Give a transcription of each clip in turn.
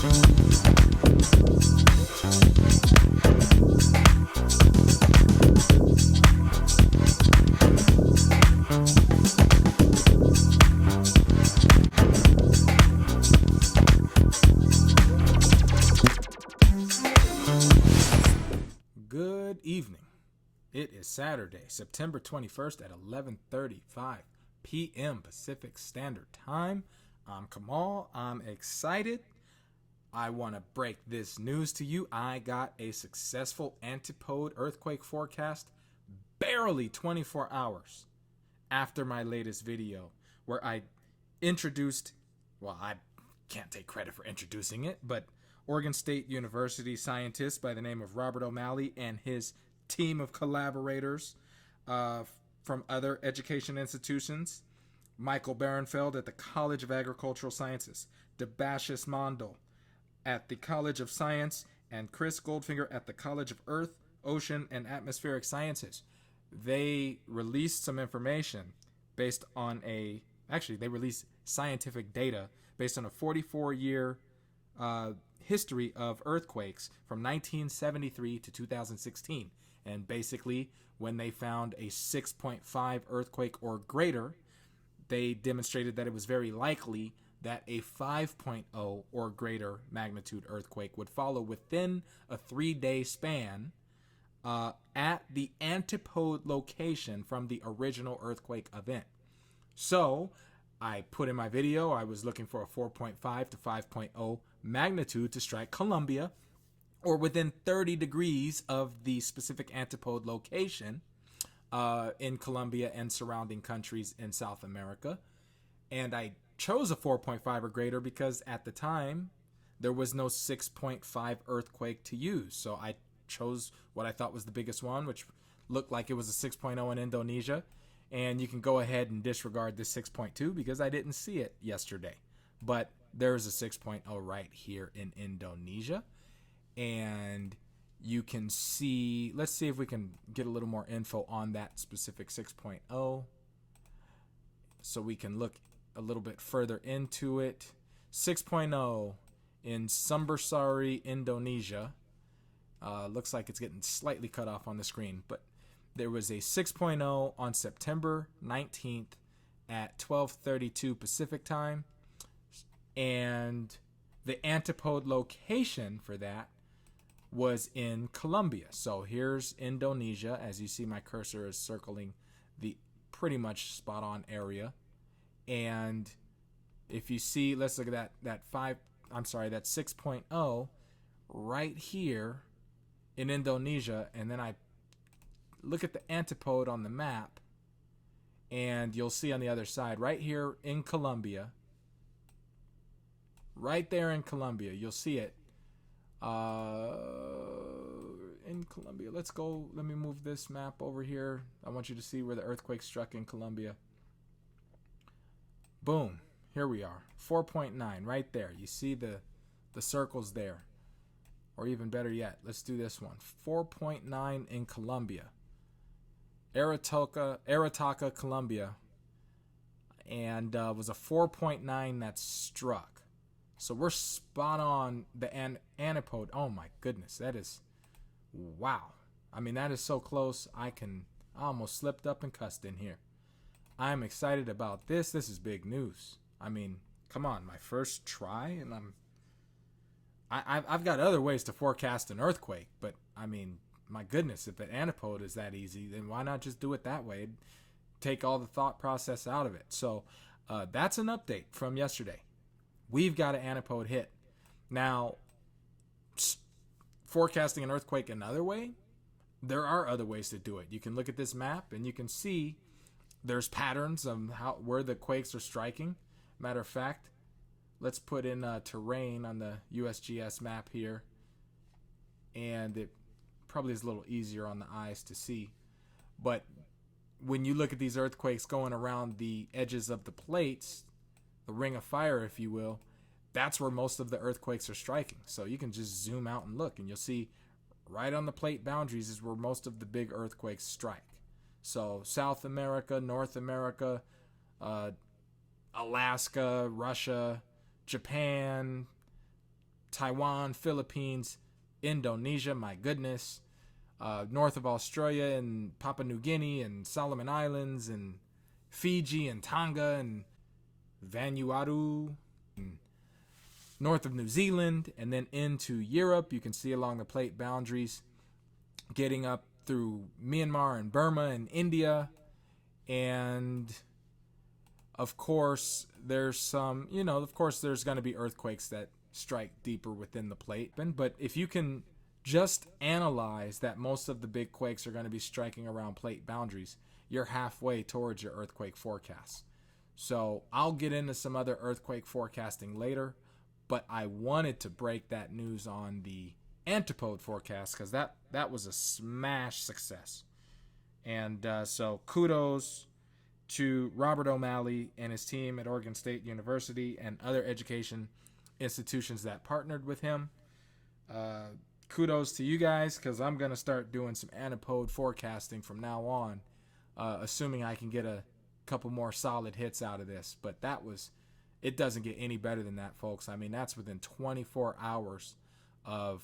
Good evening. It is Saturday, September 21st at 11:35 p.m. Pacific Standard Time. I'm Kamal. I'm excited. I want to break this news to you. I got a successful antipode earthquake forecast barely 24 hours after my latest video where I introduced, well, I can't take credit for introducing it, but Oregon State University scientist by the name of Robert O'Malley and his team of collaborators from other education institutions, Michael Barenfeld at the College of Agricultural Sciences, Debashis Mondal at the College of Science, and Chris Goldfinger at the College of Earth, Ocean, and Atmospheric Sciences. They released some information based on they released scientific data based on a 44-year history of earthquakes from 1973 to 2016. And basically, when they found a 6.5 earthquake or greater, they demonstrated that it was very likely that a 5.0 or greater magnitude earthquake would follow within a 3-day span at the antipode location from the original earthquake event. So I put in my video, I was looking for a 4.5 to 5.0 magnitude to strike Colombia, or within 30 degrees of the specific antipode location in Colombia and surrounding countries in South America. And I chose a 4.5 or greater because at the time there was no 6.5 earthquake to use. So I chose what I thought was the biggest one, which looked like it was a 6.0 in Indonesia. And you can go ahead and disregard this 6.2 because I didn't see it yesterday. But there's a 6.0 right here in Indonesia. And you can see, let's see if we can get a little more info on that specific 6.0 so we can look a little bit further into it. 6.0 in Sumbersari, Indonesia. Looks like it's getting slightly cut off on the screen, but there was a 6.0 on September 19th at 12:32 Pacific time, and the antipode location for that was in Colombia. So here's Indonesia. As you see, my cursor is circling the pretty much spot on area. And if you see, let's look at that 6.0 right here in Indonesia, and then I look at the antipode on the map, and you'll see on the other side, right here in Colombia, right there in Colombia, you'll see it. In Colombia, let's go. Let me move this map over here. I want you to see where the earthquake struck in Colombia. Boom. Here we are. 4.9 right there. You see the circles there. Or even better yet, let's do this one. 4.9 in Colombia. Aritaca, Colombia. And was a 4.9 that struck. So we're spot on the antipode. Oh my goodness, that is, wow. I mean, that is so close. I almost slipped up and cussed in here. I'm excited about this. This is big news. I mean, come on, my first try, and I've got other ways to forecast an earthquake, but I mean, my goodness, if the antipode is that easy, then why not just do it that way? Take all the thought process out of it. So that's an update from yesterday. We've got an antipode hit. Now, forecasting an earthquake another way, there are other ways to do it. You can look at this map and you can see there's patterns of where the quakes are striking. Matter of fact, let's put in terrain on the USGS map here. And it probably is a little easier on the eyes to see. But when you look at these earthquakes going around the edges of the plates, the ring of fire, if you will, that's where most of the earthquakes are striking. So you can just zoom out and look, and you'll see right on the plate boundaries is where most of the big earthquakes strike. So South America, North America, Alaska, Russia, Japan, Taiwan, Philippines, Indonesia, my goodness, north of Australia and Papua New Guinea and Solomon Islands and Fiji and Tonga and Vanuatu, and north of New Zealand, and then into Europe. You can see along the plate boundaries, getting up through Myanmar and Burma and India. And of course, there's some, of course, there's going to be earthquakes that strike deeper within the plate. But if you can just analyze that most of the big quakes are going to be striking around plate boundaries, you're halfway towards your earthquake forecast. So I'll get into some other earthquake forecasting later, but I wanted to break that news on the antipode forecast because that was a smash success. And so kudos to Robert O'Malley and his team at Oregon State University and other education institutions that partnered with him. Kudos to you guys, because I'm going to start doing some antipode forecasting from now on, assuming I can get a couple more solid hits out of this. But it doesn't get any better than that, folks. I mean, that's within 24 hours of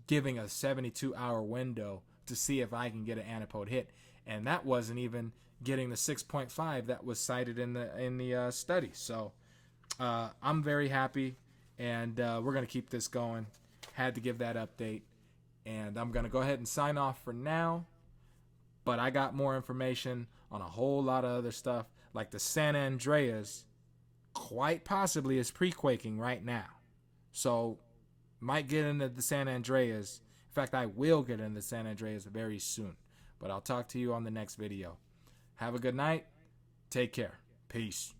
giving a 72-hour window to see if I can get an antipode hit. And that wasn't even getting the 6.5 that was cited in the study. So I'm very happy, and we're going to keep this going. Had to give that update, and I'm going to go ahead and sign off for now. But I got more information on a whole lot of other stuff, like the San Andreas quite possibly is pre-quaking right now. So might get into the San Andreas. In fact, I will get into the San Andreas very soon. But I'll talk to you on the next video. Have a good night. Take care. Peace.